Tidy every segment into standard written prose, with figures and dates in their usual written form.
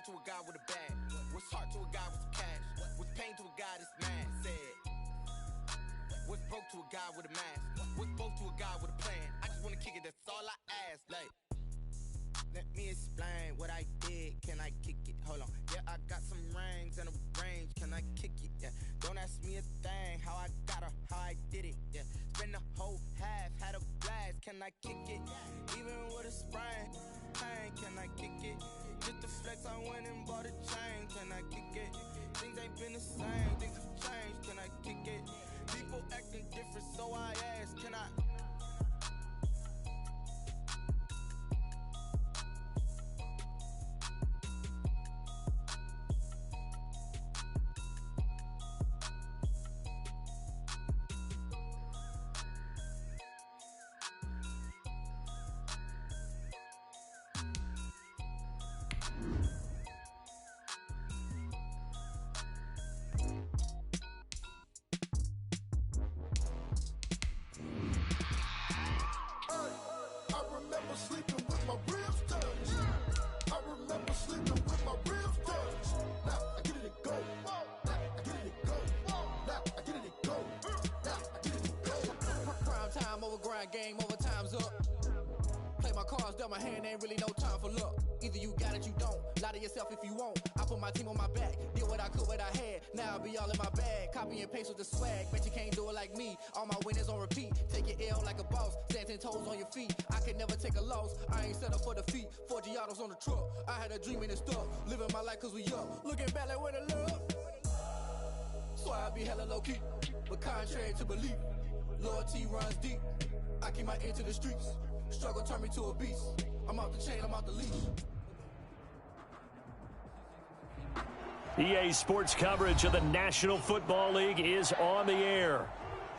to a guy with a bag? What's heart to a guy with some cash? What's pain to a guy that's mad? Said. What's broke to a guy with a mask? What's both to a guy with a plan? I just wanna kick it, that's all I ask. Like, let me explain what I did. Can I kick it? Hold on. Yeah, I got some rings and a range. Can I kick it? Yeah. Don't ask me a thing. How I got her, how I did it. Yeah. Spend the whole half, had a blast. Can I kick it? Even with a sprain, pain. Can I kick it? Just to flex, I went and bought a chain. Can I kick it? Things ain't been the same. Things have changed. Can I kick it? People acting different, so I ask, can I? Game overtime's up. Play my cards dealt my hand, ain't really no time for luck. Either you got it, you don't. Lie to yourself if you won't. I put my team on my back, did what I could, what I had. Now I'll be all in my bag. Copy and paste with the swag. Bet you can't do it like me. All my winners on repeat. Take your L like a boss. Stand 10 toes on your feet. I can never take a loss. I ain't set up for defeat. 4 Giottos on the truck. I had a dream and it's stuck. Living my life cause we up. Looking back like where the love. So I be hella low key. But contrary to belief, loyalty runs deep. I keep my ear to the streets. Struggle turned me to a beast. I'm out the chain, I'm out the leash. EA Sports coverage of the National Football League is on the air.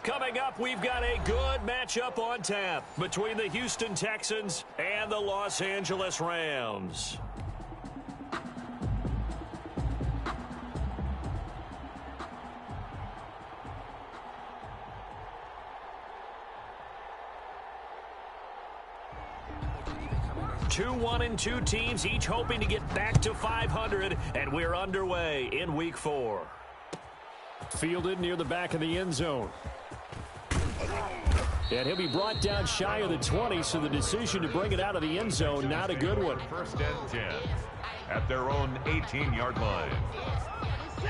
Coming up, we've got a good matchup on tap between the Houston Texans and the Los Angeles Rams. Two 1-2 teams, each hoping to get back to 500, and we're underway in Week 4. Fielded near the back of the end zone. And he'll be brought down shy of the 20, so the decision to bring it out of the end zone, not a good one. First and 10 at their own 18-yard line.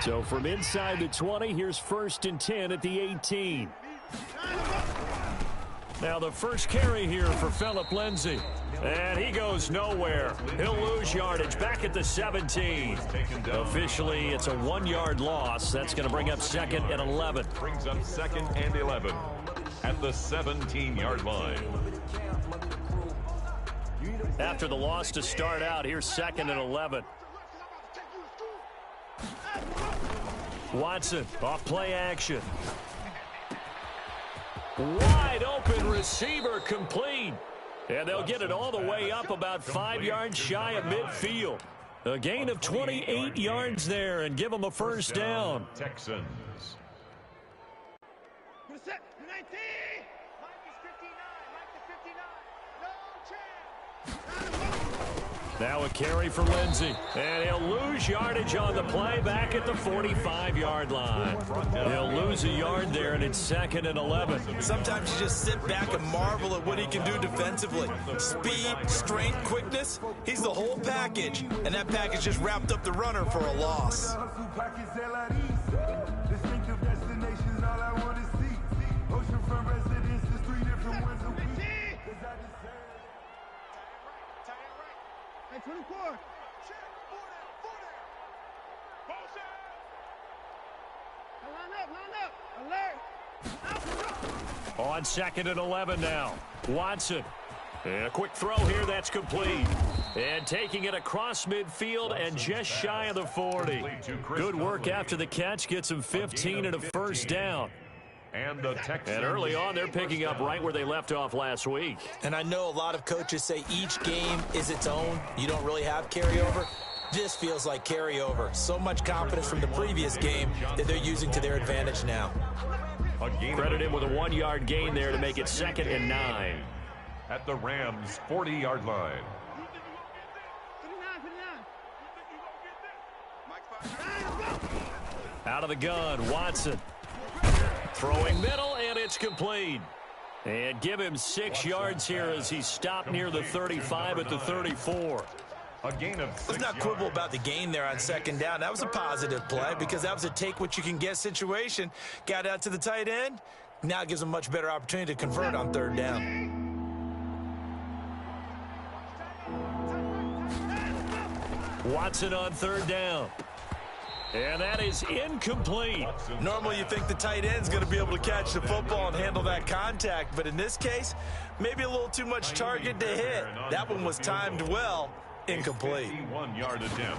So from inside the 20, here's first and 10 at the 18. Now the first carry here for Phillip Lindsay. And he goes nowhere. He'll lose yardage back at the 17. Officially, it's a 1-yard loss. That's going to bring up second and 11. Brings up second and 11 at the 17-yard line. After the loss to start out, here's second and 11. Watson off play action. Wide open receiver complete. And they'll get it all the way up about 5 yards shy of midfield. A gain of 28 yards there and give them a first down. Texans. Set 19. Mike is 59. Mike is 59. No chance. Now a carry for Lindsay. And he'll lose yardage on the play back at the 45-yard line. He'll lose a yard there, and it's second and 11. Sometimes you just sit back and marvel at what he can do defensively. Speed, strength, quickness, he's the whole package. And that package just wrapped up the runner for a loss. Hey, 24. Line up. Alert. On second and 11 now. Watson. And a quick throw here, that's complete. And taking it across midfield and just shy of the 40. Good work after the catch. Gets him 15 and a first down. And the Texans. And early on, they're picking up right where they left off last week. And I know a lot of coaches say each game is its own. You don't really have carryover. This feels like carryover. So much confidence from the previous game that they're using to their advantage now. Credit him with a 1-yard gain there to make it second and 9. At the Rams' 40-yard line. Out of the gun, Watson. Throwing middle, and it's complete. And give him 6 yards here as he stopped near the 35 at the 34. A gain of 6 Let's not quibble about the gain there on second down. That was a positive play because that was a take-what-you-can-get situation. Got out to the tight end. Now gives him a much better opportunity to convert on third down. Watson on third down. And that is incomplete. Normally you think the tight end's going to be able to catch the football and handle that contact, but in this case, maybe a little too much target to hit. That one was timed well. Incomplete. 51-yard attempt.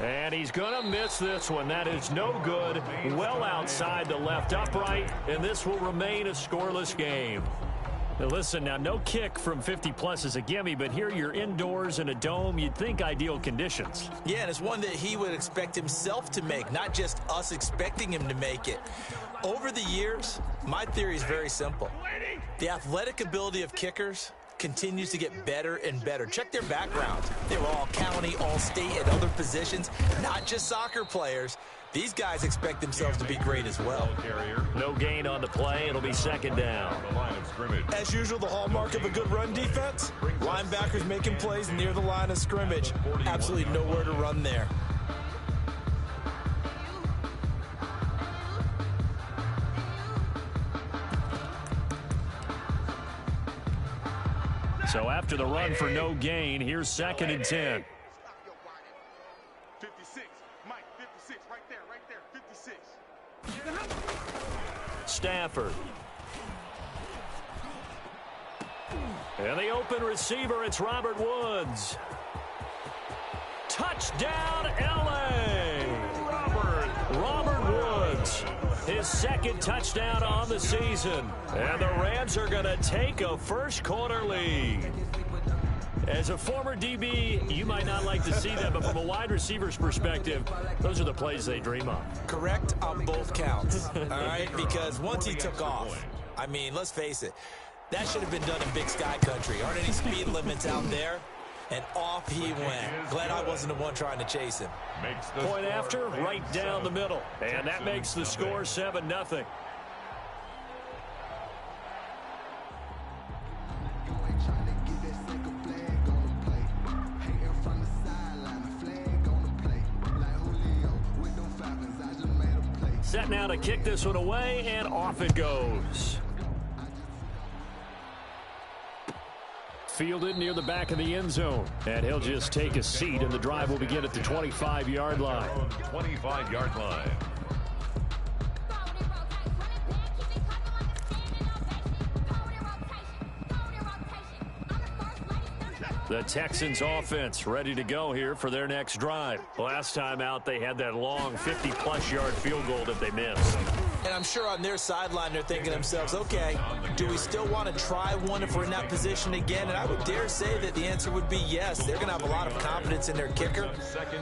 And he's going to miss this one. That is no good. Well outside the left upright, and this will remain a scoreless game. Now listen, now no kick from 50-plus is a gimme, but here you're indoors in a dome. You'd think ideal conditions. Yeah, and it's one that he would expect himself to make, not just us expecting him to make it. Over the years, my theory is very simple. The athletic ability of kickers continues to get better and better. Check their backgrounds. They were all county, all state, and other positions, not just soccer players. These guys expect themselves to be great as well. No gain on the play. It'll be second down. As usual, the hallmark of a good run defense, linebackers making plays near the line of scrimmage. Absolutely nowhere to run there. So after the run for no gain, here's second and 10. 56, Mike, 56, right there, 56. Stafford. And the open receiver, it's Robert Woods. Touchdown, L.A. Robert Woods. His second touchdown on the season. And the Rams are going to take a first-quarter lead. As a former DB, you might not like to see that, but from a wide receiver's perspective, those are the plays they dream of. Correct on both counts, all right? Because once he took off, I mean, let's face it, that should have been done in Big Sky Country. Aren't any speed limits out there? And off he went. Glad I wasn't the one trying to chase him. Point after, right down the middle. And that makes the score 7-0. Set now to kick this one away, and off it goes. Fielded near the back of the end zone. And he'll just take a seat, and the drive will begin at the 25-yard line. 25-yard line. The Texans offense ready to go here for their next drive. Last time out, they had that long 50-plus yard field goal that they missed. And I'm sure on their sideline they're thinking to themselves, okay, do we still want to try one if we're in that position again? And I would dare say that the answer would be yes. They're going to have a lot of confidence in their kicker.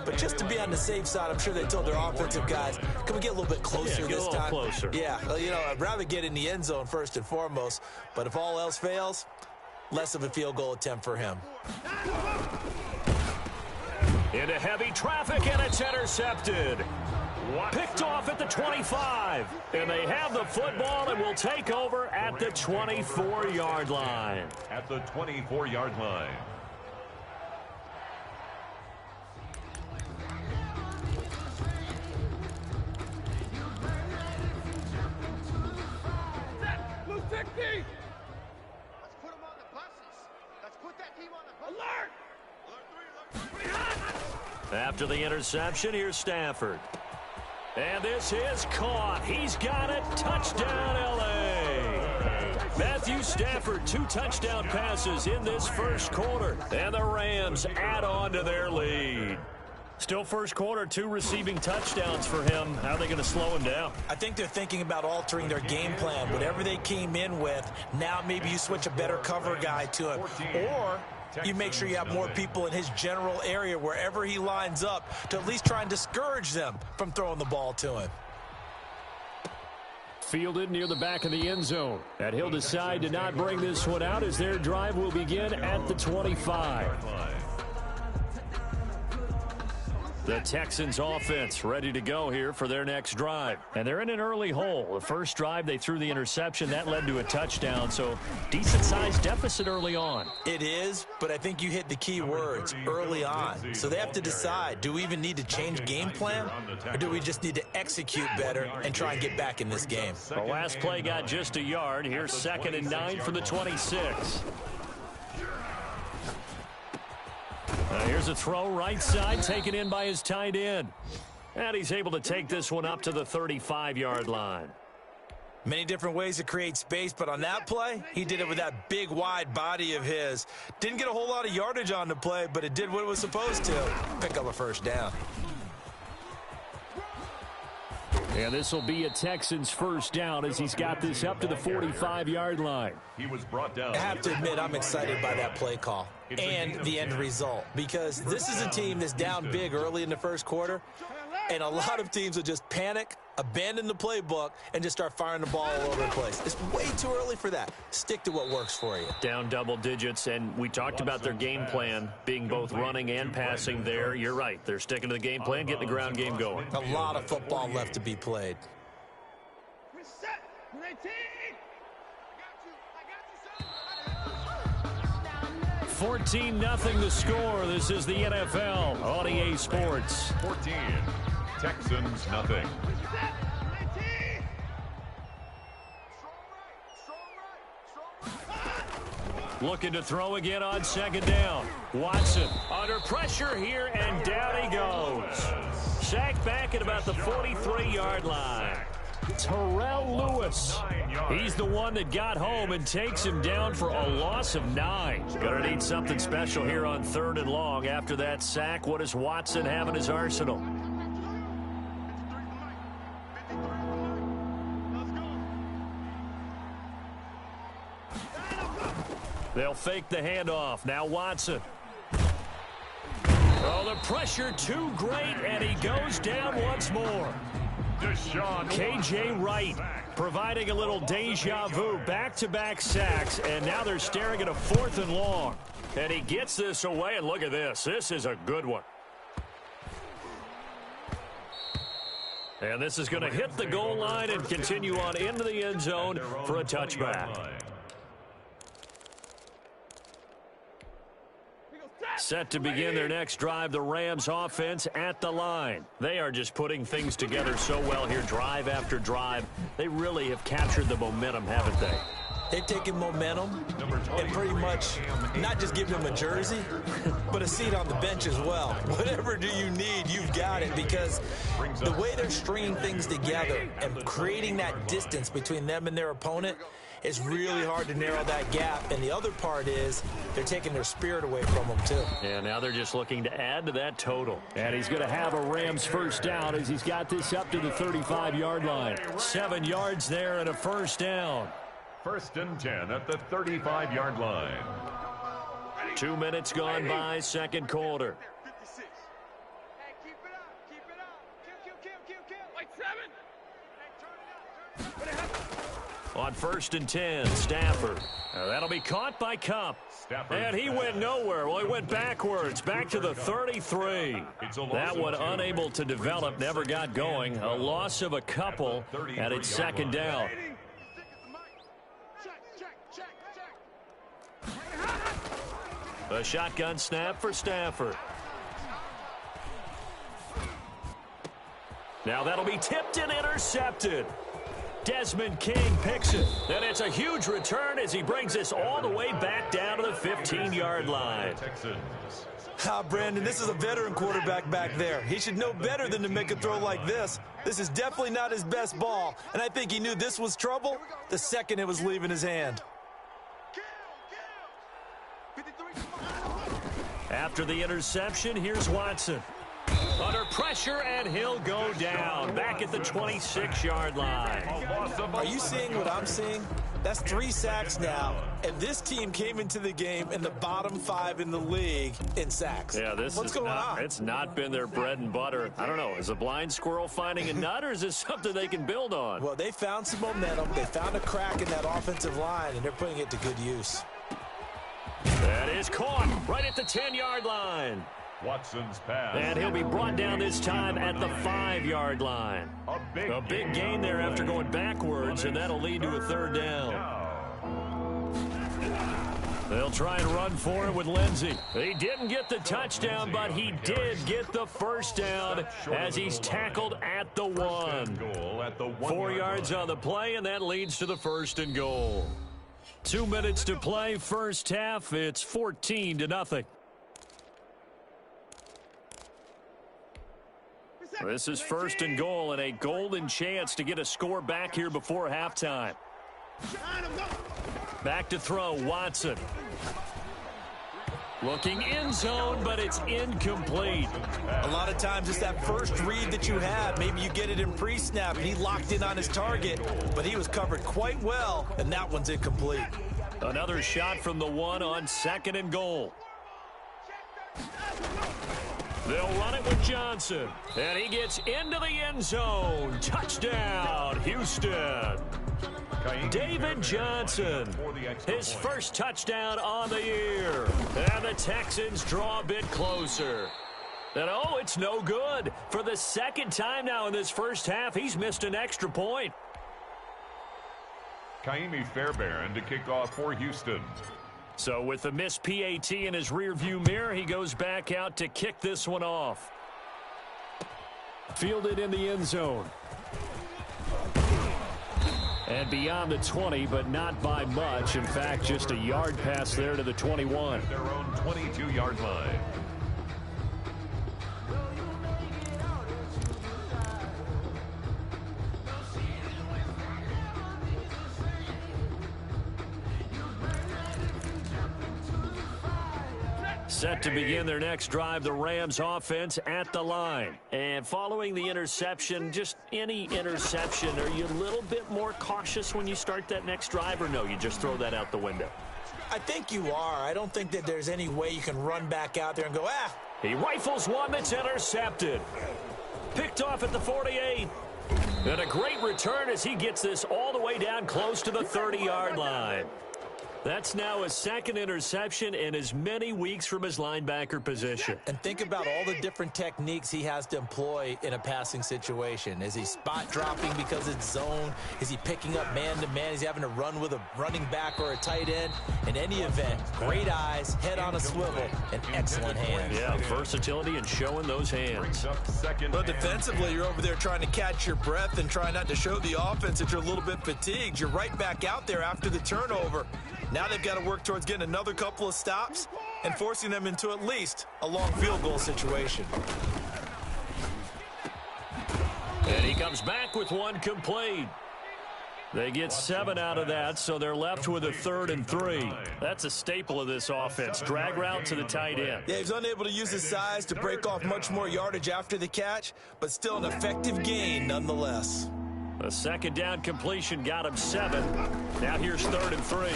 But just to be on the safe side, I'm sure they told their offensive guys, can we get a little bit closer this time? Closer. Yeah, well, you know, I'd rather get in the end zone first and foremost. But if all else fails, less of a field goal attempt for him. Into heavy traffic, and it's intercepted. Picked off at the 25. And they have the football and will take over at the 24-yard line. At the 24-yard line. Blue 60! Let's put them on the buses. Let's put that team on the bus. Alert! After the interception, here's Stafford. And this is caught. He's got it. Touchdown, L.A. Matthew Stafford, 2 touchdown passes in this first quarter. And the Rams add on to their lead. Still first quarter, 2 receiving touchdowns for him. How are they going to slow him down? I think they're thinking about altering their game plan. Whatever they came in with, now maybe you switch a better cover guy to him. Or you make sure you have more people in his general area wherever he lines up to at least try and discourage them from throwing the ball to him. Fielded near the back of the end zone. And he'll decide to not bring this one out as their drive will begin at the 25. The Texans offense ready to go here for their next drive. And they're in an early hole. The first drive, they threw the interception. That led to a touchdown, so decent-sized deficit early on. It is, but I think you hit the key words, early on. So they have to decide, do we even need to change game plan, or do we just need to execute better and try and get back in this game? The last play got just a yard. Here's 2nd and 9 from the 26. Here's a throw right side, taken in by his tight end. And he's able to take this one up to the 35-yard line. Many different ways to create space, but on that play, he did it with that big, wide body of his. Didn't get a whole lot of yardage on the play, but it did what it was supposed to. Pick up a first down. And this will be a Texans first down as he's got this up to the 45-yard line. He was brought down. I have to admit, I'm excited by that play call and the end result, because this is a team that's down big early in the first quarter, and a lot of teams will just panic, abandon the playbook, and just start firing the ball all over the place. It's way too early for that. Stick to what works for you. Down double digits, and we talked about their game plan being both running and passing there. You're right. They're sticking to the game plan, getting the ground game going. A lot of football left to be played. 14-0 the score. This is the NFL on EA Sports. 14, Texans nothing. Looking to throw again on 2nd down. Watson under pressure here, and down he goes. Sacked back at about the 43-yard line. Terrell Lewis. He's the one that got home and takes him down for a loss of 9. Gonna need something special here on 3rd and long. After that sack, what does Watson have in his arsenal? They'll fake the handoff. Now Watson. Oh, the pressure too great, and he goes down once more. K.J. Wright providing a little deja vu, back-to-back sacks, and now they're staring at a 4th and long. And he gets this away, and look at this. This is a good one. And this is going to hit the goal line and continue on into the end zone for a touchback. Set to begin their next drive, the Rams offense at the line. They are just putting things together so well here, drive after drive. They really have captured the momentum, haven't they? They've taken momentum and pretty much not just given them a jersey, but a seat on the bench as well. Whatever do you need, you've got it, because the way they're stringing things together and creating that distance between them and their opponent, it's really hard to narrow that gap. And the other part is they're taking their spirit away from them, too. And now they're just looking to add to that total. And he's going to have a Rams first down as he's got this up to the 35-yard line. 7 yards there and a first down. 1st and 10 at the 35-yard line. 2 minutes gone by, 2nd quarter. Hey, keep it up, keep it up. Kill. Like 7. On 1st and 10, Stafford. That'll be caught by Kupp. And he went nowhere. Well, he went backwards, back to the 33. That one unable to develop, never got going. A loss of a couple, and it's 2nd down. A shotgun snap for Stafford. Now that'll be tipped and intercepted. Desmond King picks it. And it's a huge return as he brings this all the way back down to the 15-yard line. Brandon, this is a veteran quarterback back there. He should know better than to make a throw like this. This is definitely not his best ball, and I think he knew this was trouble the second it was leaving his hand. After the interception, here's Watson. Under pressure, and he'll go down. Back at the 26-yard line. Are you seeing what I'm seeing? That's 3 sacks now, and this team came into the game in the bottom 5 in the league in sacks. Yeah, what's going on? It's not been their bread and butter. I don't know. Is a blind squirrel finding a nut, or is this something they can build on? Well, they found some momentum. They found a crack in that offensive line, and they're putting it to good use. That is caught right at the 10-yard line. Watson's pass. And he'll be brought down this time at the 5-yard line. A big gain there after going backwards, and that'll lead to a third down. They'll try and run for it with Lindsey. He didn't get the touchdown, but he did get the first down as he's tackled at the 1. 4 yards on the play, and that leads to the 1st and goal. 2 minutes to play, first half. It's 14-0. This is 1st and goal and a golden chance to get a score back here before halftime. Back to throw, Watson. Looking in zone, but it's incomplete. A lot of times it's that first read that you have. Maybe you get it in pre-snap, and he locked in on his target, but he was covered quite well, and that one's incomplete. Another shot from the 1 on 2nd and goal. They'll run it with Johnson, and he gets into the end zone. Touchdown, Houston. David Johnson, his first touchdown on the year. And the Texans draw a bit closer. And it's no good. For the 2nd time now in this first half, he's missed an extra point. Kaimi Fairbairn to kick off for Houston. So with the missed PAT in his rearview mirror, he goes back out to kick this one off. Fielded in the end zone. And beyond the 20, but not by much. In fact, just a yard pass there to the 21. Their own 22-yard line. Set to begin their next drive, the Rams offense at the line. And following the interception, just any interception, are you a little bit more cautious when you start that next drive, or no, you just throw that out the window? I think you are. I don't think that there's any way you can run back out there and go, He rifles one that's intercepted. Picked off at the 48. And a great return as he gets this all the way down close to the 30-yard line. That's now his 2nd interception in as many weeks from his linebacker position. And think about all the different techniques he has to employ in a passing situation. Is he spot dropping because it's zone? Is he picking up man-to-man? Is he having to run with a running back or a tight end? In any event, great eyes, head on a swivel, and excellent hands. Yeah, versatility and showing those hands. But defensively, you're over there trying to catch your breath and try not to show the offense that you're a little bit fatigued. You're right back out there after the turnover. Now they've got to work towards getting another couple of stops and forcing them into at least a long field goal situation. And he comes back with one complete. They get 7 out of that, so they're left with a 3rd and 3. That's a staple of this offense. Drag route to the tight end. Yeah, he's unable to use his size to break off much more yardage after the catch, but still an effective gain nonetheless. A 2nd down completion got him 7. Now here's 3rd and 3.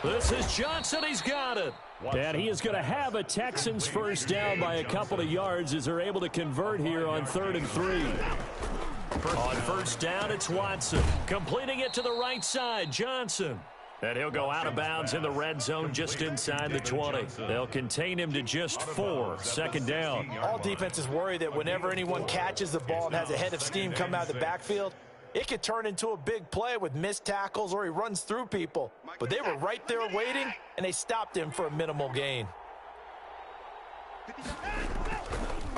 This is Johnson. He's got it. And he is going to have a Texans first down by a couple of yards as they're able to convert here on 3rd and 3. On first down, it's Watson. Completing it to the right side, Johnson. And he'll go out of bounds in the red zone just inside the 20. They'll contain him to just 4. 2nd down. All defenses worry that whenever anyone catches the ball and has a head of steam come out of the backfield, it could turn into a big play with missed tackles or he runs through people. But they were right there waiting, and they stopped him for a minimal gain.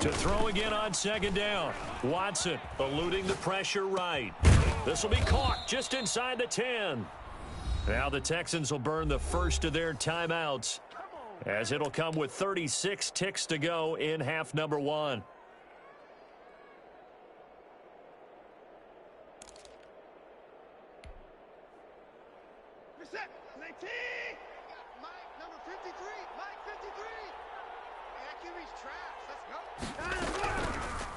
To throw again on 2nd down. Watson eluding the pressure right. This will be caught just inside the 10. Now the Texans will burn the first of their timeouts as it'll come with 36 ticks to go in half number 1.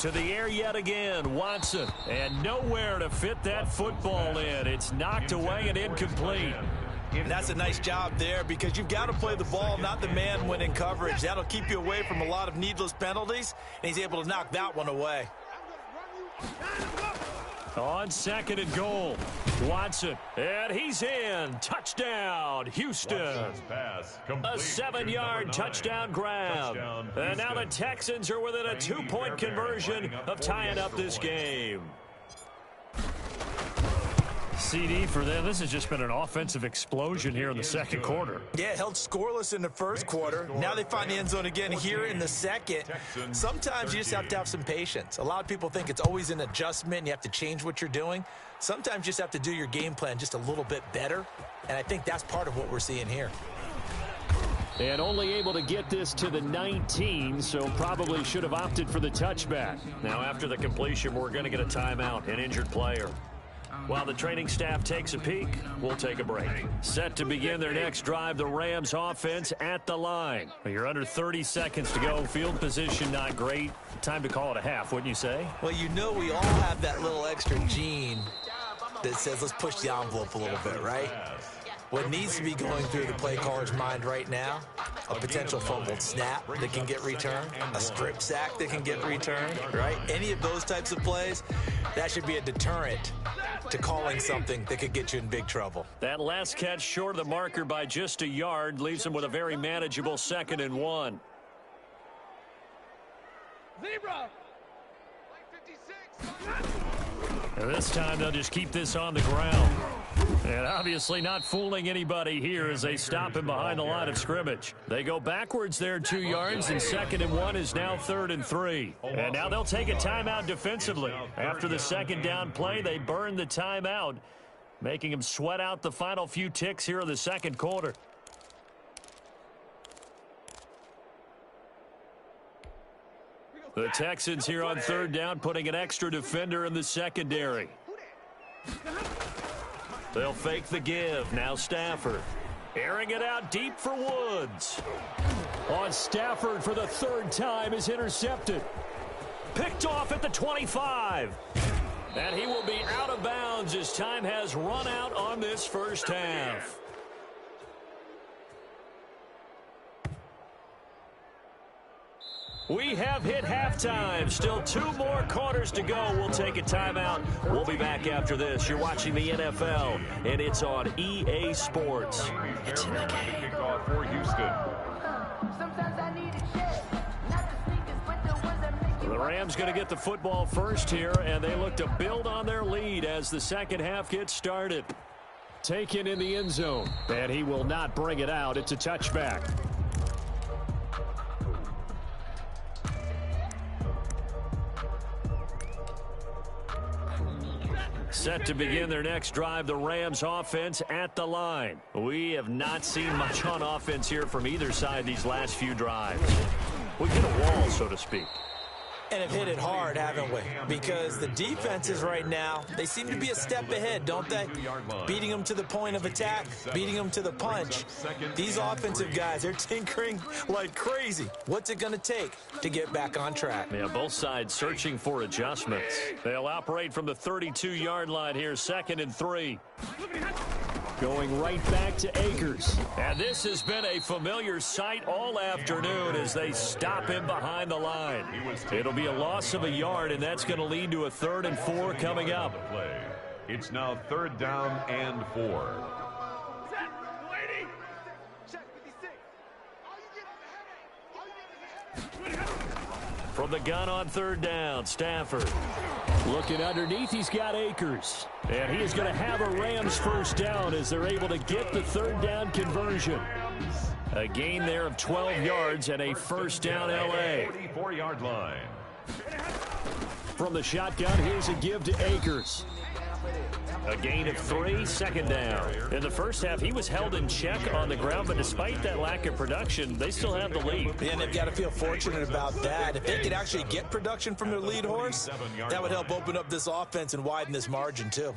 To the air yet again, Watson, and nowhere to fit that football in. It's knocked away and incomplete. And that's a nice job there because you've got to play the ball, not the man when in coverage. That'll keep you away from a lot of needless penalties, and he's able to knock that one away. On second and goal, Watson, and he's in. Touchdown, Houston. A 7-yard touchdown grab. And now the Texans are within a 2-point conversion of tying up this game. CD for them. This has just been an offensive explosion here in the second quarter. Yeah, held scoreless in the first quarter. Now they find the end zone again here in the second. Sometimes you just have to have some patience. A lot of people think it's always an adjustment and you have to change what you're doing. Sometimes you just have to do your game plan just a little bit better, and I think that's part of what we're seeing here. And only able to get this to the 19, so probably should have opted for the touchback. Now after the completion, we're going to get a timeout, an injured player. While the training staff takes a peek, we'll take a break. Set to begin their next drive, the Rams offense at the line. You're under 30 seconds to go. Field position not great. Time to call it a half, wouldn't you say? Well, you know we all have that little extra gene that says let's push the envelope a little bit, right? What needs to be going through the play caller's mind right now, a potential fumbled snap that can get returned, a strip sack that can get returned, right? Any of those types of plays, that should be a deterrent to calling something that could get you in big trouble. That last catch short of the marker by just a yard leaves them with a very manageable 2nd and 1. Zebra. And this time they'll just keep this on the ground. And obviously not fooling anybody here as they stop him behind the line of scrimmage. They go backwards there 2 yards, and 2nd and 1 is now 3rd and 3. And now they'll take a timeout defensively. After the second down play, they burn the timeout, making them sweat out the final few ticks here in the second quarter. The Texans here on 3rd down, putting an extra defender in the secondary. They'll fake the give. Now Stafford. Airing it out deep for Woods. On Stafford for the 3rd time is intercepted. Picked off at the 25. And he will be out of bounds as time has run out on this first half. We have hit halftime. Still 2 more quarters to go. We'll take a timeout. We'll be back after this. You're watching the NFL, and it's on EA Sports. It's in the game. Kickoff for Houston. The Rams going to get the football first here, and they look to build on their lead as the second half gets started. Taken in the end zone, and he will not bring it out. It's a touchback. Set to begin their next drive, the Rams offense at the line. We have not seen much on offense here from either side these last few drives. We hit a wall, so to speak. And have hit it hard, haven't we? Because the defenses right now, they seem to be a step ahead, don't they? Beating them to the point of attack, beating them to the punch. These offensive guys, they're tinkering like crazy. What's it going to take to get back on track? Yeah, both sides searching for adjustments. They'll operate from the 32-yard line here, 2nd and 3. Going right back to Akers. And this has been a familiar sight all afternoon as they stop him behind the line. It'll be a loss of a yard, and that's going to lead to a 3rd and 4 coming up. It's now 3rd down and 4. From the gun on 3rd down, Stafford. Looking underneath, he's got Akers. And he is going to have a Rams first down as they're able to get the 3rd down conversion. A gain there of 12 yards and a first down L.A. 44-yard line. From the shotgun, here's a give to Akers. A gain of 3, 2nd down. In the first half, he was held in check on the ground, but despite that lack of production, they still have the lead. And they've got to feel fortunate about that. If they could actually get production from their lead horse, that would help open up this offense and widen this margin, too.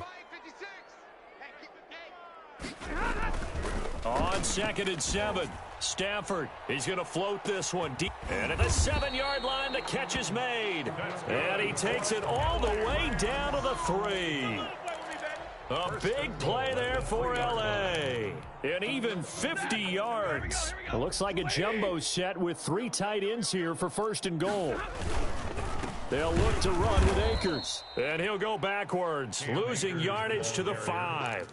On 2nd and 7, Stafford, he's going to float this one deep. And at the 7-yard line, the catch is made. And he takes it all the way down to the 3. A big play there for L.A. And even 50 yards. It looks like a jumbo set with 3 tight ends here for 1st and goal. They'll look to run with Akers. And he'll go backwards, losing yardage to the 5.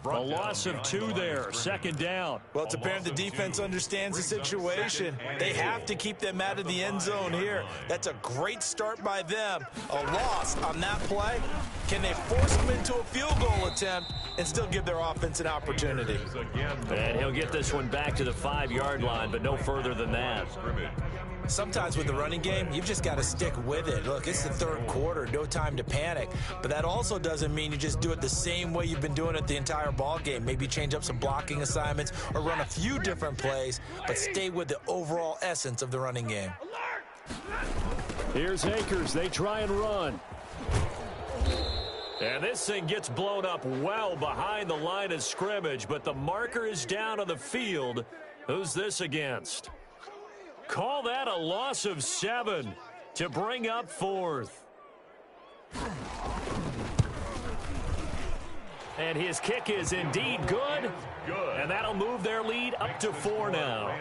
A loss of 2 there, second down. Well, it's apparent the defense understands the situation. They have to keep them out of the end zone here. That's a great start by them. A loss on that play. Can they force them into a field goal attempt and still give their offense an opportunity? And he'll get this one back to the 5-yard line, but no further than that. Sometimes with the running game, you've just got to stick with it. Look, it's the third quarter, no time to panic. But that also doesn't mean you just do it the same way you've been doing it the entire ball game. Maybe change up some blocking assignments or run a few different plays, but stay with the overall essence of the running game. Here's Akers. They try and run. And this thing gets blown up well behind the line of scrimmage, but the marker is down on the field. Who's this against? Call that a loss of 7 to bring up 4th. And his kick is indeed good. And that'll move their lead up to 4 now.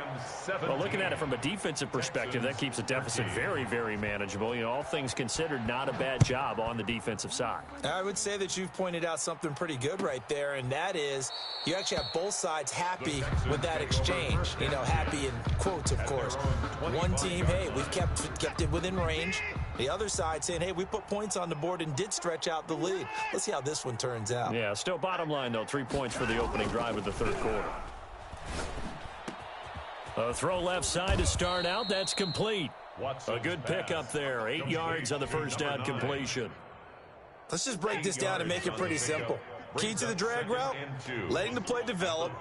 Well, looking at it from a defensive perspective, that keeps the deficit very, very manageable. You know, all things considered, not a bad job on the defensive side. I would say that you've pointed out something pretty good right there, and that is you actually have both sides happy with that exchange. You know, happy in quotes, of course. One team, hey, we've kept it within range. The other side saying, hey, we put points on the board and did stretch out the lead. Let's see how this one turns out. Yeah, still bottom line, though, 3 points for the opening drive of the third quarter. A throw left side to start out. That's complete. A good pickup there. 8 yards on the first down completion. Let's just break this down and make it pretty simple. Key to the drag route, letting the play develop,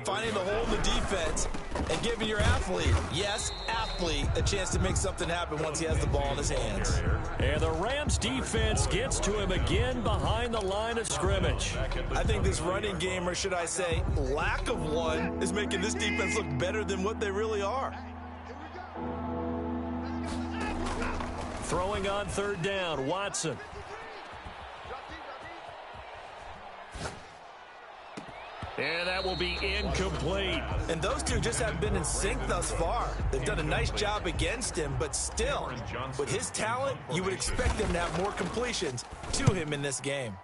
finding the hole in the defense, and giving your athlete, yes, athlete, a chance to make something happen once he has the ball in his hands. And the Rams defense gets to him again behind the line of scrimmage. I think this running game, or should I say lack of one, is making this defense look better than what they really are. Throwing on third down, Watson. And that will be incomplete. And those two just haven't been in sync thus far. They've done a nice job against him, but still, with his talent, you would expect them to have more completions to him in this game.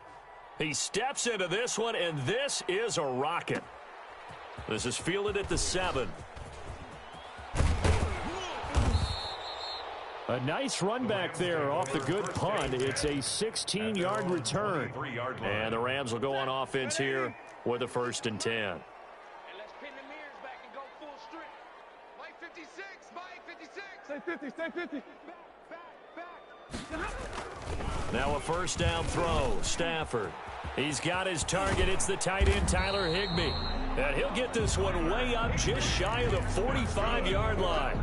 He steps into this one, and this is a rocket. This is fielded at the 7. A nice run back there off the good punt. It's a 16-yard return. And the Rams will go on offense here with a 1st and 10. And let's pin the mirrors back and go full strip. Mike 56, Mike 56. Stay 50, stay 50. Back. Now a first down throw. Stafford. He's got his target. It's the tight end, Tyler Higbee. And he'll get this one way up just shy of the 45-yard line.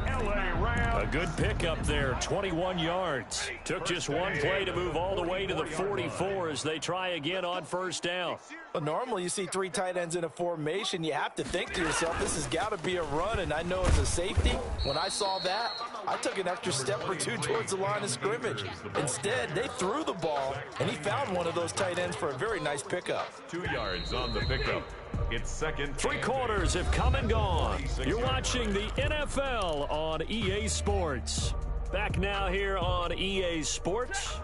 A good pickup there, 21 yards. Took just one play to move all the way to the 44 as they try again on first down. Well, normally you see 3 tight ends in a formation. You have to think to yourself, this has got to be a run. And I know as a safety, when I saw that, I took an extra step or 2 towards the line of scrimmage. Instead, they threw the ball, and he found one of those tight ends for a very nice pickup. 2 yards on the pickup. It's second. 3 quarters have come and gone. You're watching the NFL on EA Sports. Back now here on EA Sports.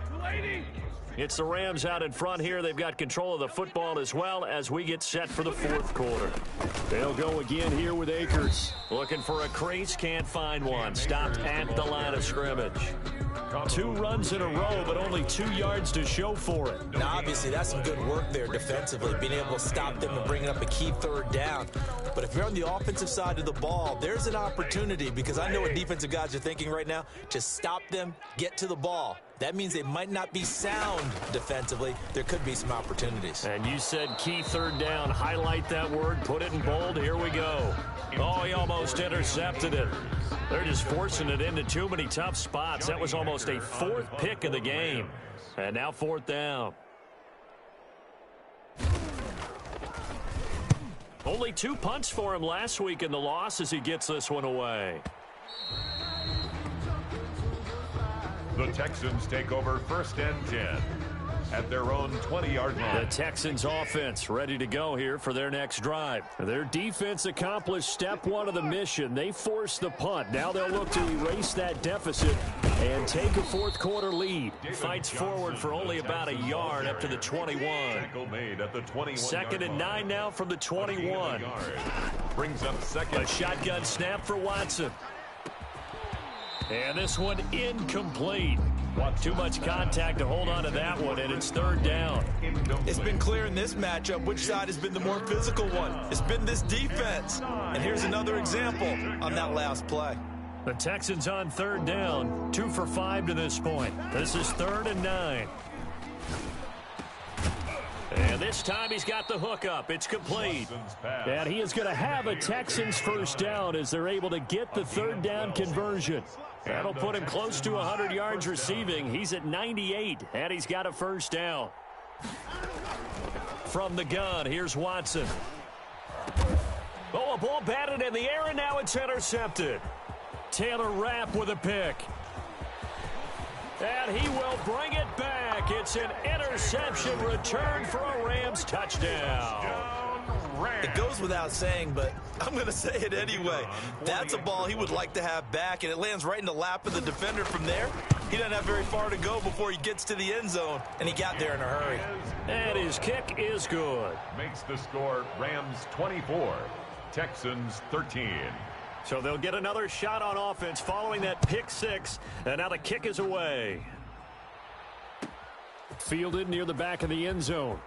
It's the Rams out in front here. They've got control of the football as well as we get set for the fourth quarter. They'll go again here with Akers. Looking for a crease, can't find one. Stopped at the line of scrimmage. 2 runs in a row, but only 2 yards to show for it. Now, obviously, that's some good work there defensively, being able to stop them and bringing up a key third down. But if you're on the offensive side of the ball, there's an opportunity, because I know what defensive guys are thinking right now. Just stop them, get to the ball. That means they might not be sound defensively. There could be some opportunities. And you said key third down. Highlight that word. Put it in bold. Here we go. Oh, he almost intercepted it. They're just forcing it into too many tough spots. That was almost a 4th pick of the game. And now 4th down. Only 2 punts for him last week in the loss as he gets this one away. The Texans take over 1st and 10. at their own 20-yard line. The Texans offense ready to go here for their next drive. Their defense accomplished step one of the mission. They forced the punt. Now they'll look to erase that deficit and take a fourth-quarter lead. Fights forward for only about a yard up to the 21. Made at the 21. Second and 9 now from the 21. Brings up second. A shotgun snap for Watson. And this one incomplete. Too much contact to hold on to that one, and it's third down. It's been clear in this matchup which side has been the more physical one. It's been this defense. And here's another example on that last play. The Texans on third down, 2 for 5 to this point. This is 3rd and 9. And this time he's got the hookup. It's complete. And he is going to have a Texans first down as they're able to get the third down conversion. That'll put him close to 100 yards receiving. He's at 98, and he's got a first down. From the gun, here's Watson. Oh, a ball batted in the air, and now it's intercepted. Taylor Rapp with a pick. And he will bring it back. It's an interception return for a Rams touchdown. It goes without saying, but I'm going to say it anyway. That's a ball he would like to have back, and it lands right in the lap of the defender from there. He doesn't have very far to go before he gets to the end zone, and he got there in a hurry. And his kick is good. Makes the score Rams 24, Texans 13. So they'll get another shot on offense following that pick six, and now the kick is away. Fielded near the back of the end zone.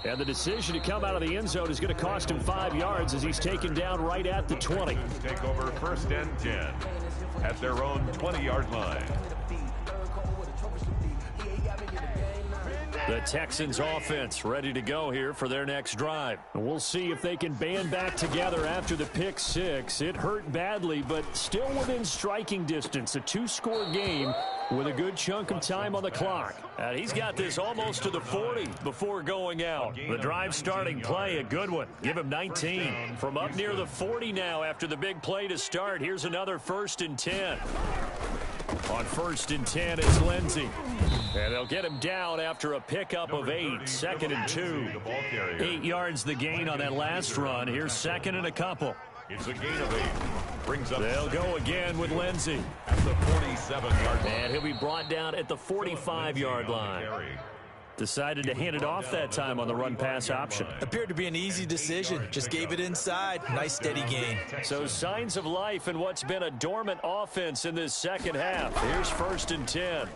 And the decision to come out of the end zone is going to cost him 5 yards as he's taken down right at the 20. Take over 1st and 10 at their own 20-yard line. The Texans offense ready to go here for their next drive. We'll see if they can band back together after the pick six. It hurt badly, but still within striking distance. A 2-score game with a good chunk of time on the clock. And he's got this almost to the 40 before going out. The drive starting play, a good one. Give him 19. From up near the 40 now after the big play to start. Here's another 1st and 10. On 1st and 10, it's Lindsey. And they'll get him down after a pickup of 8. 2nd and 2. 8 yards the gain on that last run. Here's 2nd and a couple. It's a gain of 8. Brings up. They'll go again with Lindsey. At the 47-yard line. And he'll be brought down at the 45-yard line. Decided to hand it off that time on the run-pass option. Appeared to be an easy decision. Just gave it inside. Nice steady gain. So signs of life in what's been a dormant offense in this second half. Here's 1st and 10.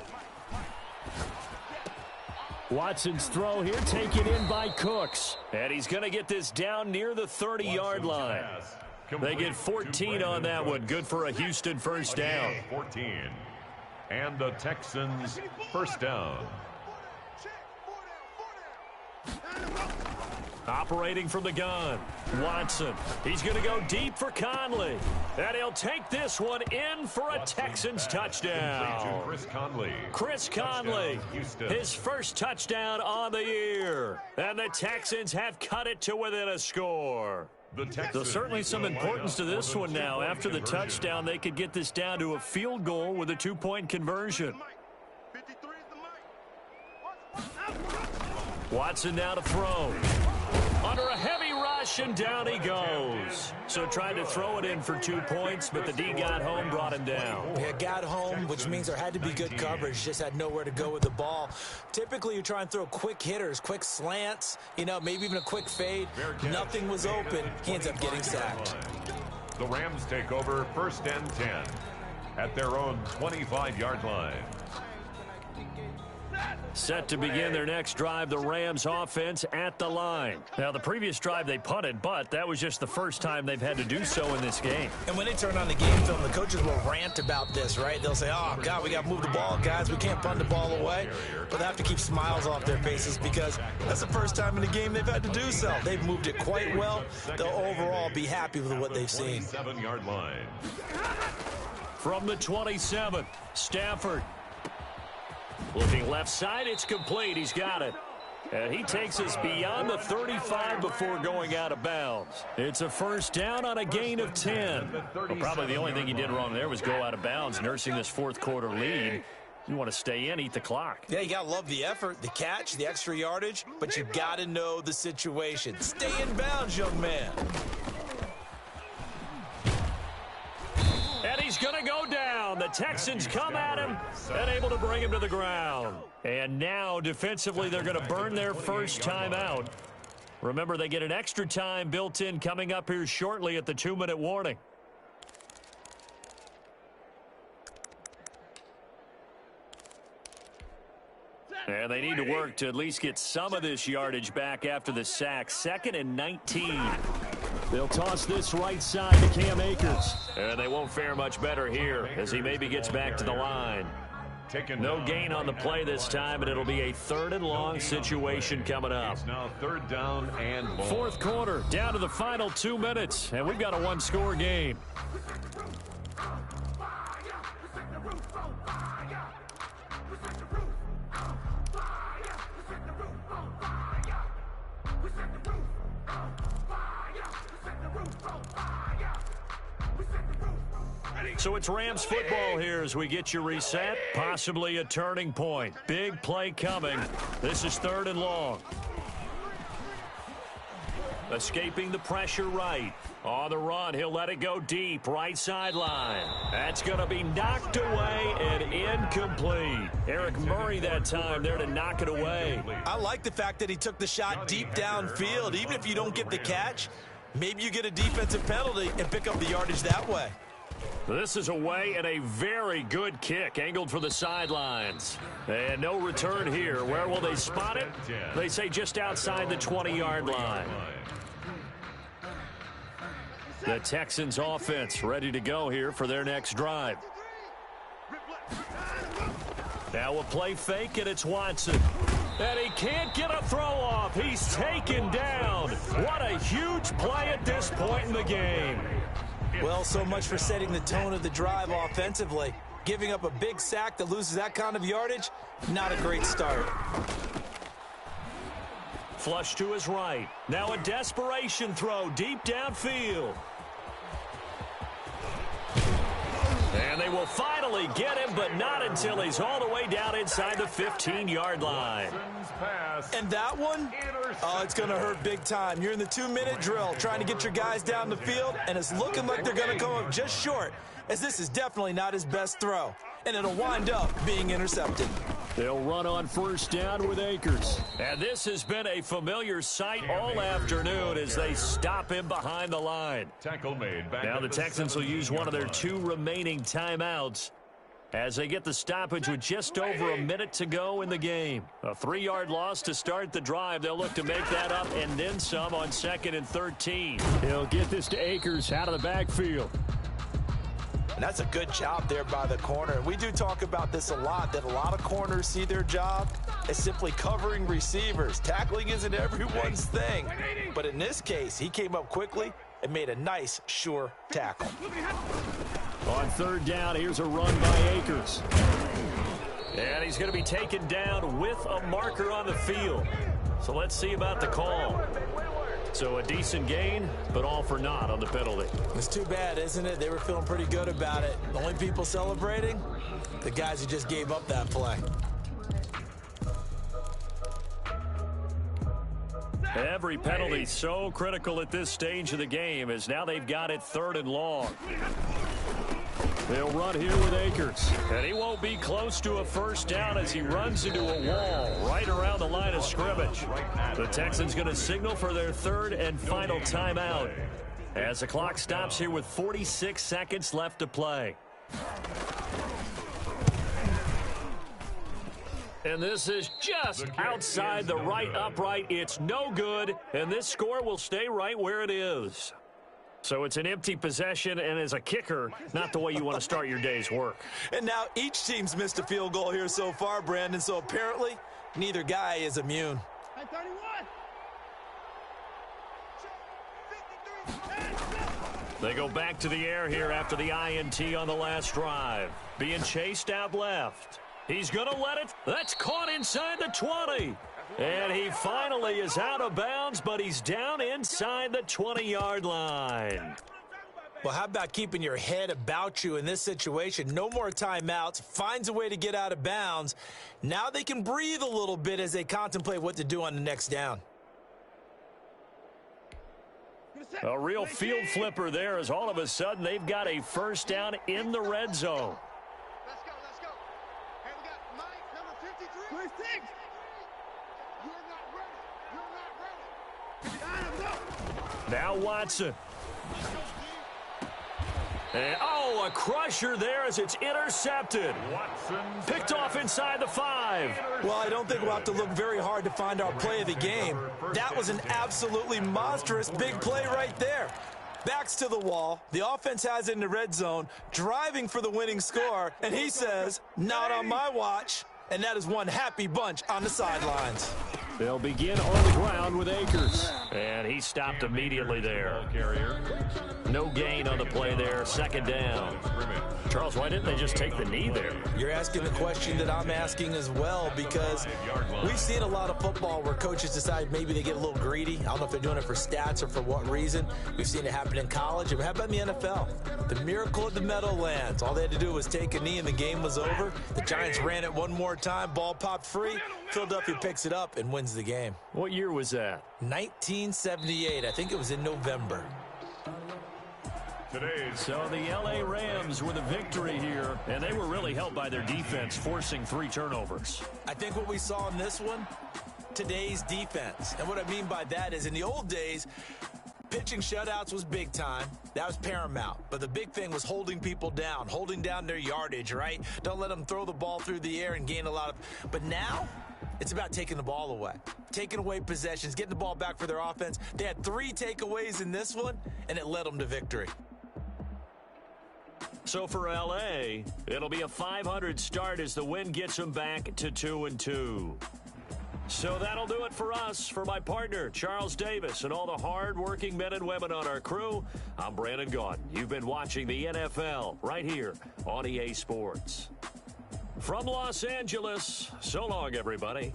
Watson's throw here taken in by Cooks. And he's going to get this down near the 30-yard line. They get 14 on that one. Good for a Houston first down. 14. And the Texans first down. Operating from the gun, Watson. He's going to go deep for Conley. And he'll take this one in for a Texans touchdown. Chris Conley, his first touchdown on the year. And the Texans have cut it to within a score. There's certainly some importance to this one now. After the touchdown, they could get this down to a field goal with a 2-point conversion. Watson now to throw. Under a heavy rush, and down he goes. So tried to throw it in for 2 points, but the D got home, brought him down. Yeah, got home, which means there had to be good coverage. Just had nowhere to go with the ball. Typically, you try and throw quick hitters, quick slants, maybe even a quick fade. Nothing was open. He ends up getting sacked. The Rams take over 1st and 10 at their own 25-yard line. Set to begin their next drive, the Rams offense at the line. Now, the previous drive they punted, but that was just the first time they've had to do so in this game. And when they turn on the game film, the coaches will rant about this, right? They'll say, oh, God, we got to move the ball, guys. We can't punt the ball away. But they have to keep smiles off their faces because that's the first time in the game they've had to do so. They've moved it quite well. They'll overall be happy with what they've seen. 7-yard line. From the 27, Stafford. Looking left side, it's complete. He's got it. And he takes us beyond the 35 before going out of bounds. It's a first down on a gain of 10. Well, probably the only thing he did wrong there was go out of bounds, nursing this fourth quarter lead. You want to stay in, eat the clock. Yeah, you got to love the effort, the catch, the extra yardage, but you got to know the situation. Stay in bounds, young man. And he's going to go down. The Texans come at him and able to bring him to the ground. And now, defensively, they're going to burn their first timeout. Remember, they get an extra time built in coming up here shortly at the 2-minute warning. And they need to work to at least get some of this yardage back after the sack. 2nd and 19. They'll toss this right side to Cam Akers. And they won't fare much better here as he maybe gets back to the line. No gain on the play this time, and it'll be a 3rd and long situation coming up. It's now 3rd down and long. 4th quarter, down to the final 2 minutes, and we've got a 1-score game. So it's Rams football here as we get you reset. Possibly a turning point. Big play coming. This is 3rd and long. Escaping the pressure right. On the run, he'll let it go deep. Right sideline. That's going to be knocked away and incomplete. Eric Murray that time there to knock it away. I like the fact that he took the shot deep downfield. Even if you don't get the catch, maybe you get a defensive penalty and pick up the yardage that way. This is away and a very good kick angled for the sidelines. And no return here. Where will they spot it? They say just outside the 20-yard line. The Texans offense ready to go here for their next drive. Now a play fake, and it's Watson. And he can't get a throw off. He's taken down. What a huge play at this point in the game. Well, so much for setting the tone of the drive offensively. Giving up a big sack that loses that kind of yardage, not a great start. Flush to his right. Now a desperation throw deep downfield. And they will finally get him, but not until he's all the way down inside the 15-yard line. And that one, oh, it's going to hurt big time. You're in the 2-minute drill trying to get your guys down the field, and it's looking like they're going to go up just short, as this is definitely not his best throw. And it'll wind up being intercepted. They'll run on 1st down with Akers. And this has been a familiar sight all afternoon as they stop him behind the line. Tackle made. Now the Texans will use one of their 2 remaining timeouts as they get the stoppage with just over a minute to go in the game. A 3-yard loss to start the drive. They'll look to make that up and then some on 2nd and 13. He'll get this to Akers out of the backfield. And that's a good job there by the corner. We do talk about this a lot, that a lot of corners see their job as simply covering receivers. Tackling isn't everyone's thing. But in this case, he came up quickly and made a nice, sure tackle. On 3rd down, here's a run by Akers. And he's going to be taken down with a marker on the field. So let's see about the call. So a decent gain, but all for naught on the penalty. It's too bad, isn't it? They were feeling pretty good about it. The only people celebrating, the guys who just gave up that play. Every penalty so critical at this stage of the game as now they've got it 3rd and long. They'll run here with Akers. And he won't be close to a 1st down as he runs into a wall right around the line of scrimmage. The Texans going to signal for their 3rd and final timeout as the clock stops here with 46 seconds left to play. And this is just outside the right upright. It's no good, and this score will stay right where it is. So it's an empty possession, and as a kicker, not the way you want to start your day's work. And now each team's missed a field goal here so far, Brandon, so apparently neither guy is immune. Hey, 31. They go back to the air here after the INT on the last drive. Being chased out left. He's going to let it. That's caught inside the 20. And he finally is out of bounds, but he's down inside the 20-yard line. Well, how about keeping your head about you in this situation? No more timeouts, finds a way to get out of bounds. Now they can breathe a little bit as they contemplate what to do on the next down. A real field flipper there, as all of a sudden they've got a first down in the red zone. Let's go, let's go. Hey, we got Mike, number 53. 26. You're not ready. Now Watson. And, a crusher there as it's intercepted. Picked off inside the 5. Well, I don't think we'll have to look very hard to find our play of the game. That was an absolutely monstrous big play right there. Backs to the wall. The offense has it in the red zone, driving for the winning score, and he says, not on my watch. And that is one happy bunch on the sidelines. They'll begin on the ground with Akers. And he stopped immediately there. No gain on the play there. Second down. Charles, why didn't they just take the knee there? You're asking the question that I'm asking as well, because we've seen a lot of football where coaches decide maybe they get a little greedy. I don't know if they're doing it for stats or for what reason. We've seen it happen in college. How about in the NFL? The miracle of the Meadowlands. All they had to do was take a knee and the game was over. The Giants ran it one more time. Ball popped free. Philadelphia picks it up and wins the game. What year was that? 1978. I think it was in November. So the L.A. Rams with a victory here, and they were really helped by their defense, forcing 3 turnovers. I think what we saw in this one, today's defense. And what I mean by that is in the old days, pitching shutouts was big time. That was paramount. But the big thing was holding people down, holding down their yardage, right? Don't let them throw the ball through the air and gain a lot of... But now, it's about taking the ball away, taking away possessions, getting the ball back for their offense. They had 3 takeaways in this one, and it led them to victory. So for L.A., it'll be a 500 start as the win gets them back to 2-2. So that'll do it for us. For my partner, Charles Davis, and all the hard-working men and women on our crew, I'm Brandon Gaudin. You've been watching the NFL right here on EA Sports. From Los Angeles, so long, everybody.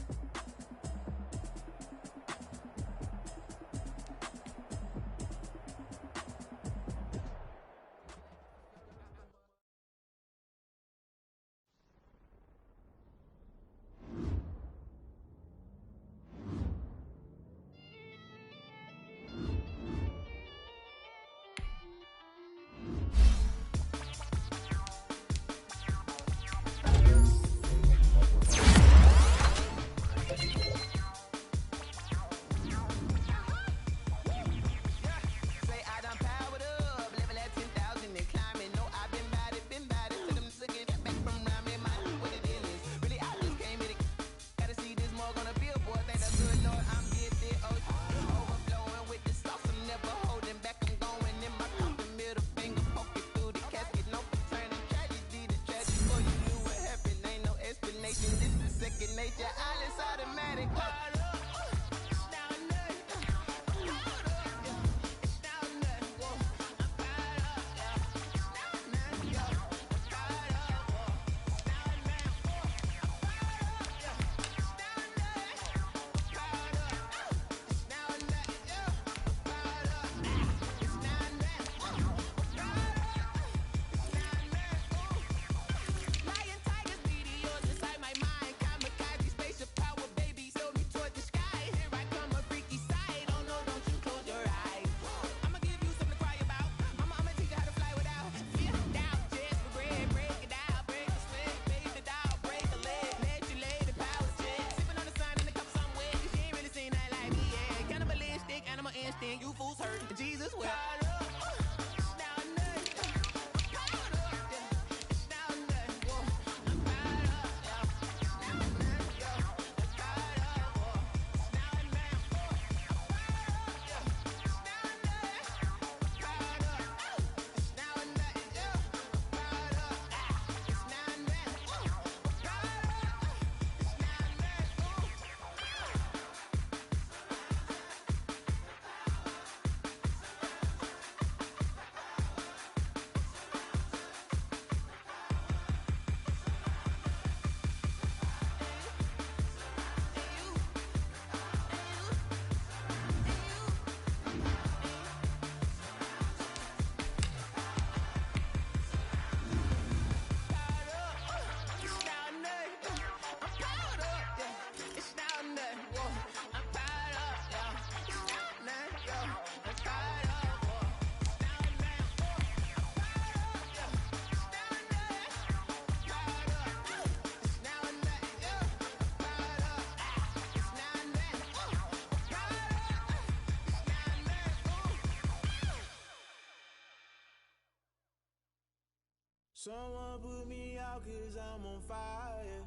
Someone put me out 'cause I'm on fire.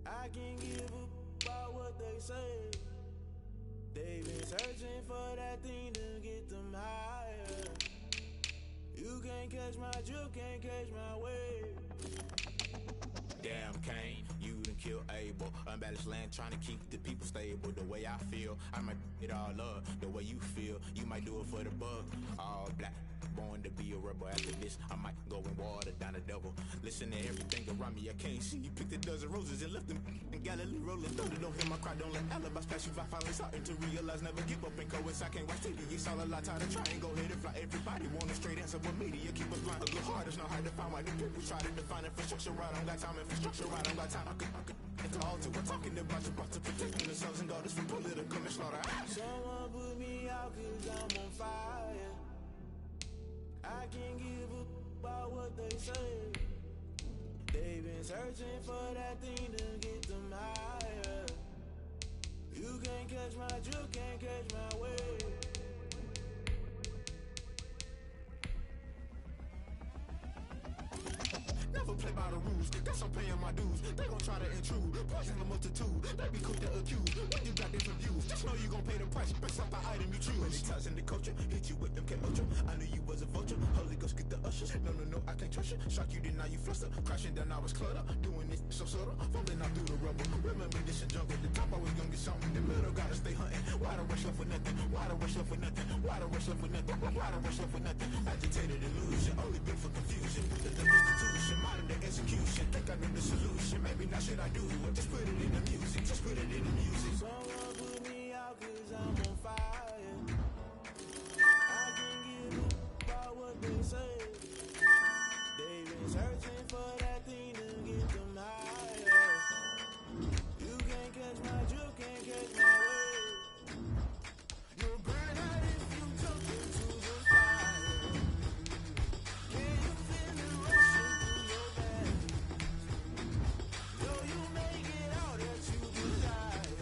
I can't give a about what they say. They've been searching for that thing to get them higher. You can't catch my drift, can't catch my wave. Damn Kane, you done killed Abel. Unbalanced land trying to keep the people stable. The way I feel, I might it all up. The way you feel, you might do it for the bug. All black, born to be a rebel. After this, I might go and water down the devil. Listen to everything around me, I can't see. You picked a dozen roses and left them in Galilee rolling. Don't hear my cry, don't let alibis pass you. I finally starting to realize, never give up and coincide. I can't watch TV, it's all a lot. Time to try and go ahead and fly. Everybody want a straight answer, but media keep us blind. A good heart is not hard to find. Why the people try to define infrastructure right? I don't got time, infrastructure right? I don't got time. I could it's all to we're talking about you, about to protecting the sons and daughters from political manslaughter. Someone put me out 'cause I'm on fire. I can't give a about what they say. They've been searching for that thing to get them higher. You can't catch my drift, can't catch my wave. Never play by the rules, guess I'm paying my dues. They gon' try to intrude, poison the multitude. They be quick to accuse, when you got different views. Just know you gon' pay the price, based off the item you choose. Many ties in the culture, hit you with them Ultra. I knew you was a vulture, Holy Ghost get the ushers. No, I can't trust you. Shock you, then now you fluster. Crashing down, I was clutter. Doing this so subtle, falling out through the rubble. Remember this and jungle, the top always gonna get something. The middle gotta stay hunting. Why the rush left with nothing? Why the rush left with nothing? Why the rush left with nothing? Why the rush left with nothing? Agitated illusion, only built for confusion. The institution, modern day execution. Think I know the solution. Maybe now should I do it? Just put it in the music. Just put it in the music. Someone put me out 'cause I'm on fire. I can't give a about what they say. They've been searching for that thing to get them higher. You can't catch my drift, can't catch my wave. You'll burn out if you jump into the fire. Can you feel it rushing through your veins? Though you make it out that you desire.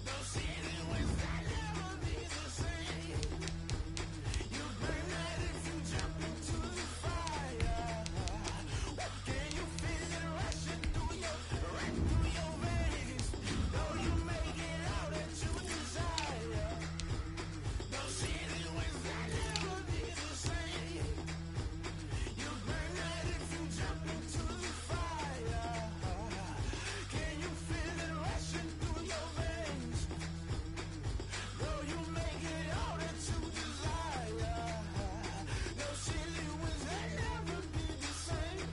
No ceiling without never be the same. You burn out if you jump into the fire. Can you feel it rushing through your veins? Though you make it out that you desire. No ceiling without never be the same. You burn out if you jump into the fire. Can you feel it rushing through your veins? Though you make it all that you desire. No ceiling without never be the same.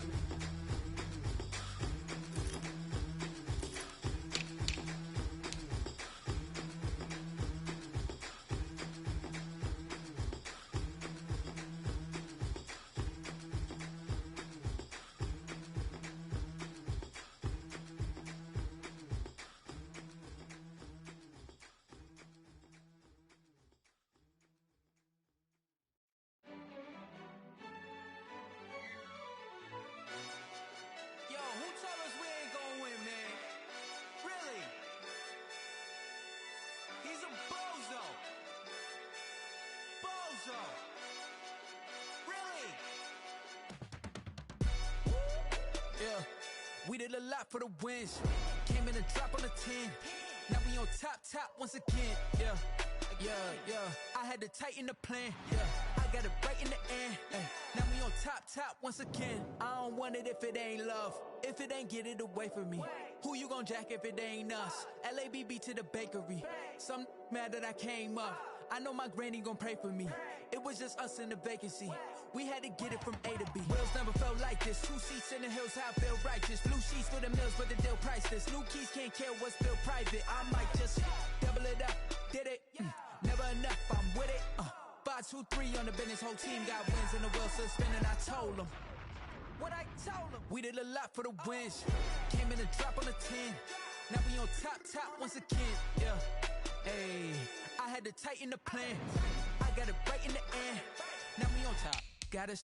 Yo, who told us we ain't gonna win, man? Really? He's a bozo. Bozo. Really? Yeah, we did a lot for the wins. Came in a drop on a 10. Now we on top once again. Yeah. I had to tighten the plan. Yeah, I got it right in the end. Now we on top once again. I don't want it if it ain't love. If it ain't, get it away from me. Who you gon' jack if it ain't us? LABB to the bakery. Some mad that I came up. I know my granny gon' pray for me. It was just us in the vacancy. We had to get it from A to B. Wheels never felt like this. 2 seats in the hills, how I feel righteous. Blue sheets for the mills, but the deal priceless. New keys can't care what's still private. I might just double it up. Did it? Never enough, I'm with it. 5, 2, 3 on the business. Whole team got wins and the wheels still spinning. I told them what I told them. We did a lot for the wins. Came in a drop on a 10. Now we on top once again. Yeah. Hey, I had to tighten the plan. I got it right in the end. Now we on top. Got us